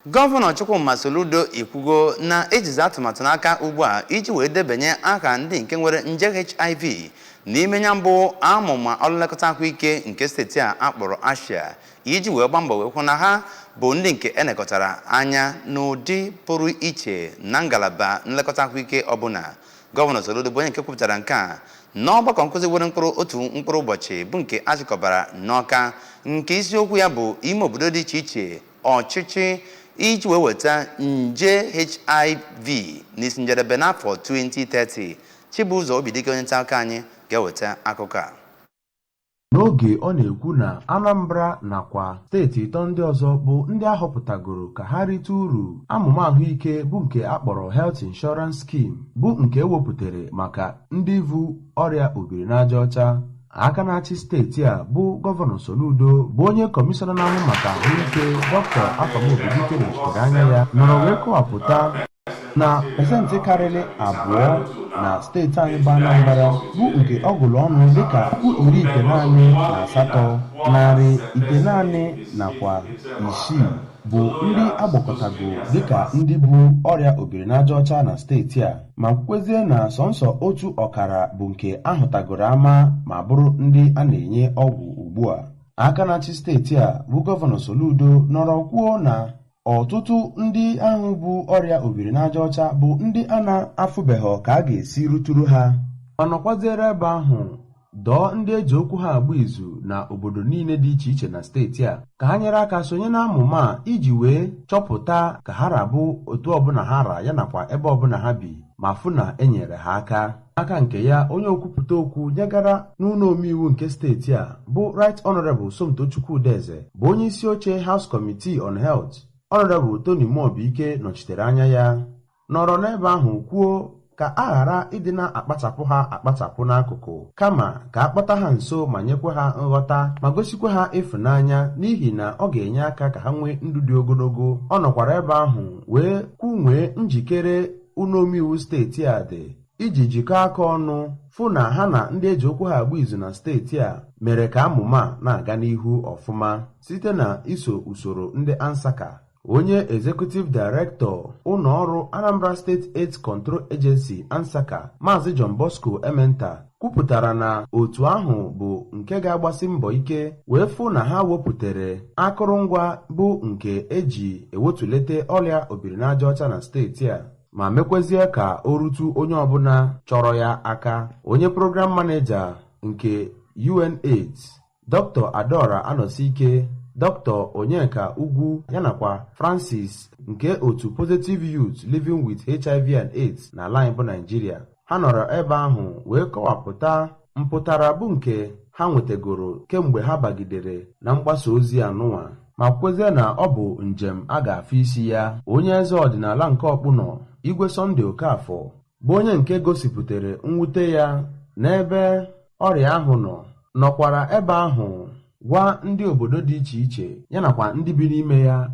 Gọvanọ Chukwuma Soludo ikwugo na ejizi atụmatụ n'aka ugbu a iji wee debanye aha ndị nke nwere nje HIV n'ime ya mbụ amụma ọlụlekọta ahụike nke steeti a akpọrọ ASHIS iji wee gbaa mbọ wee hụ na ha bụ ndị nke enekọtara anya n'ụdị pụrụ iche na ngalaba nlekọta ahụike ọbụla. Gọvanọ Soludo bụ onye nke kwupụtara nke a n'ọgbakọ nkụzi nwere otu mkpụrụ ụbọchị bụ nke achịkọbara n'Ọka, nke isiokwu ya bụ ime obodo dị iche iche ọchịchị iji wee weta nje HIV n'isi njedebe n'afọ 2030. Chibụzọ Obidike onye nta akụkọ anyị ga-eweta akụkọ a. N'oge ọ na-ekwu na Anambra nakwa steeti ịtọ ndị ọzọ bụ ndị ahọpụtagoro ka ha rite uru amụma ahụike bụ nke akpọrọ Health Insurance Scheme bụ nke ewepụtara maka ndị vu ọrịa obirinajaọcha. Aka na-achị steeti a bụ Gọvanọ Soludo bụ onye kọmishọna na-ahụ maka ahụike Dr. Obidike nọchitere anya ya nọrọ wee kọwapụta na pasentị karịrị 2 na steeti anyị bụ Anambra bụ nke ọ gụrụ ọnụ dịka 98, 996 bụ ndị agbakọtago dịka ndị bụ ọrịa obirinajaọcha na steeti a, ma kwukwezie na sọnsọ otu ọkara bụ nke ahụtagoro ama ma bụrụ ndị a na-enye ọgwụ ugbu a. Aka na-achị steeti a bụ Gọvanọ Soludo nọrọ kwuo na ọtụtụ ndị ahụ bụ ọrịa obirinajaọcha bụ ndị a na-afụbeghị ka a ga-esi ruturu ha, ma nọkwaziere ebe ahụ dọọ ndị eji okwu ha agba izu na obodo niile dị iche iche na steeti a ka ha nyere aka sonye na amụma a iji wee chọpụta ka ha rabụ otu ọbụla ha ra ya nakwa ebe ọbụla ha bi ma fụ na enyere ha aka nke ya. Onye okwupụta okwu nyegara n'ụlọ omeiwu nke steeti a bụ Right Honorable Somtochukwu Udeze bụ onye isi oche House Committee on Health. Honorable Tony Mobiike nọchitere anya ya nọrọ n'ebe ahụ kwuo ka a ghara ịdị na-akpachapụ ha akpachapụ n'akụkụ, kama ka a kpọta ha nso ma nyekwa ha nghọta ma gosikwa ha ịfụnanya, n'ihi na ọ ga-enye aka ka ha nwee ndụ dị ogologo. Ọ nọkwara ebe ahụ wee kwunwee njikere ụlọ omeiwu steeti a dị iji jikọọ aka ọnụ fụ na ha na ndị eji okwu ha agba izu na steeti a mere ka amụma na-aga n'ihu ọfụma site na iso usoro ndị Ansaka. Onye Executive Director ụlọọrụ Anambra State AIDS Control Agency Ansaka, Maazị John Bosco Ementa, kwupụtara na otu ahụ bụ nke ga-agbasi mbọ ike wee fụ na ha wepụtara akụrụngwa bụ nke eji ewetulete ọrịa obirinajaọcha na steeti a ma mekwezie ka o rutu onye ọbụla chọrọ ya aka. Onye Program Manager nke UNAIDS Dr. Adora Anọsike, Dr. Onyeka Ugwu yanakwa Francis nke otu Positive Youth Living with HIV and AIDS na ala anyị bụ Nigeria, ha nọrọ ebe ahụ wee kọwapụta mpụtara bụ nke ha nwetagoro kemgbe ha bagidere na mgbasa ozi anụnwa ma kwezie na ọ bụ njem a ga-afụ isi ya. Onye eze ọdịnala nke Ọkpụnọ, Igwe Sunday Okafọ, bụ onye nke gosipụtara mwute ya n'ebe ọrịa ahụ nọkwara ebe ahụ gwa ndị obodo dị iche iche yanakwa ndị bi n'ime ya